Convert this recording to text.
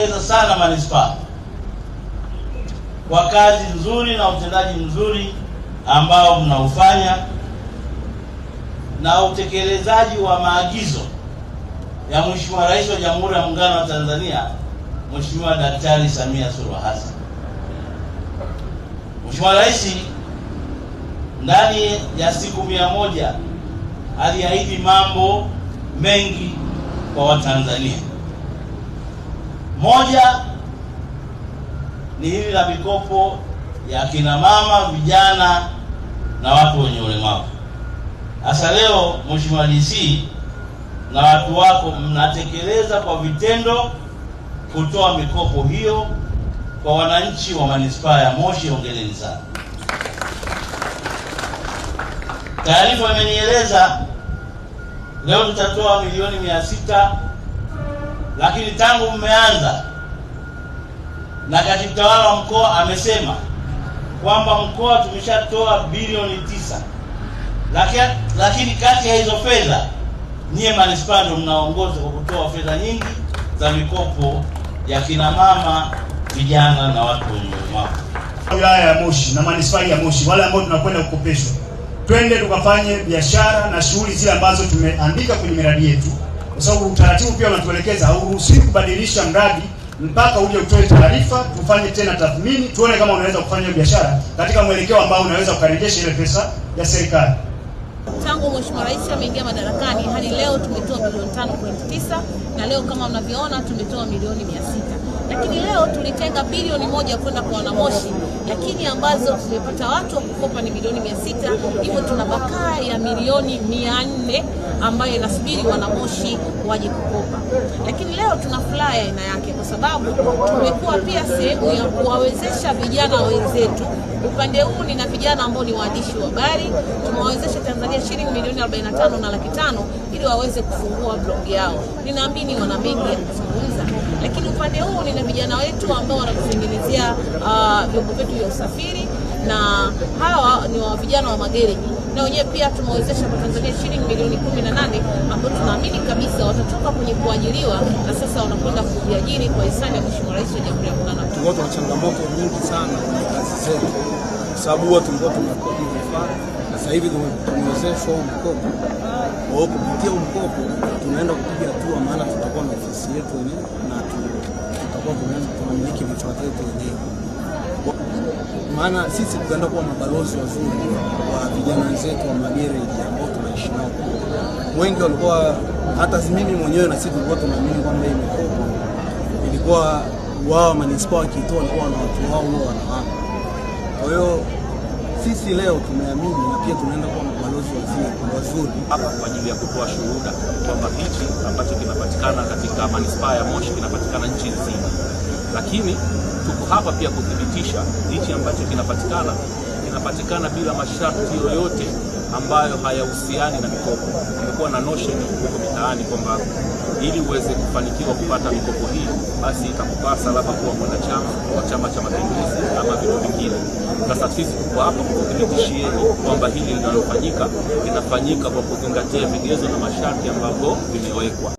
Sana manispaa kwa kazi nzuri na utendaji mzuri ambao mnaufanya na utekelezaji wa maagizo ya Mheshimiwa Rais wa Jamhuri ya Muungano wa Tanzania, Mheshimiwa Daktari Samia Suluhu Hassan. Mheshimiwa Rais ndani ya siku 100 aliahidi mambo mengi kwa Watanzania. Moja ni hili la mikopo ya kina mama, vijana na watu wenye ulemavu. Hasa leo Mheshimiwa DC na watu wako mnatekeleza kwa vitendo kutoa mikopo hiyo kwa wananchi wa manispaa ya Moshi. Hongereni sana. Taarifa imenieleza leo tutatoa milioni 600, lakini tangu mmeanza na katibu tawala wa mkoa amesema kwamba mkoa tumeshatoa bilioni 9, lakini kati ya hizo fedha nyie manispaa ndio mnaongoza kwa kutoa fedha nyingi za mikopo ya kina mama, vijana na watu wenye ulemavu. Wilaya ya Moshi na manispaa ya Moshi, wale ambao tunakwenda kukopeshwa, twende tukafanye biashara na shughuli zile ambazo tumeandika kwenye miradi yetu, kwa sababu utaratibu pia unatuelekeza hauruhusiwi kubadilisha mradi mpaka uje utoe taarifa, tufanye tena tathmini, tuone kama unaweza kufanya biashara katika mwelekeo ambao unaweza kurejesha ile pesa ya serikali. Tangu Mheshimiwa Rais ameingia madarakani hadi leo tumetoa bilioni 5.9 na leo kama mnavyoona tumetoa milioni 600. Lakini leo tulitenga bilioni 1 kwenda kwa wanamoshi, lakini ambazo tumepata watu wa kukopa ni milioni 600, hivyo tuna bakaa ya milioni 400 ambayo inasubiri wanamoshi waje kukopa. Lakini leo tuna flyer aina yake kwa sababu tumekuwa pia sehemu ya kuwawezesha vijana wenzetu. Upande huu nina vijana ambao ni waandishi wa habari, tumewawezesha Tanzania shilingi milioni 45 na laki 5 ili waweze kufungua blog yao. Ninaamini wana mengi ya kuzungumza. Lakini upande huu nina vijana wetu ambao wanatutengenezea vyombo vyetu vya usafiri, na hawa ni wa vijana wa magereji, na wenyewe pia tumewezesha kwa Tanzania shilingi milioni 18 ambao tunaamini kabisa watatoka kwenye kuajiriwa na sasa wanakwenda kujiajiri kwa hisani ya Mheshimiwa Rais wa Jamhuri ya Muungano wa Tanzania. Tulikuwa tuna changamoto nyingi sana kwenye kazi zetu, kwa sababu huwa tulikuwa tunakopa vifaa, na sasa hivi tumewezeshwa mkopo. Kwa hiyo kupitia mkopo tunaenda kupiga hatua, maana tutakuwa na ofisi yetu wenyewe na tutakuwa tunamiliki vifaa vyetu wenyewe. Maana sisi tutaenda kuwa mabalozi wazuri wa vijana wenzetu wa magereji ambao tunaishi nao. Wengi walikuwa, hata mimi mwenyewe na sisi tulikuwa tunaamini kwamba hii mikopo ilikuwa wao manispaa wakitoa na watu wao ndio wanawapa. Kwa hiyo sisi leo tumeamini na pia tunaenda kuwa mabalozi wazuri hapa kwa ajili ya kutoa shuhuda kwamba hichi ambacho kinapatikana katika manispaa ya Moshi kinapatikana nchi nzima. Lakini tuko hapa pia kuthibitisha hichi ambacho kinapatikana bila masharti yoyote ambayo hayahusiani na mikopo. Kumekuwa na notion huko mitaani kwamba ili uweze kufanikiwa kupata mikopo hii basi itakupasa labda kuwa mwanachama wa Chama cha Mapinduzi ama vitu vingine. Sasa sisi tuko hapa kukuthibitishieni kwamba hili linafanyika kwa kuzingatia vigezo na masharti ambavyo vimewekwa.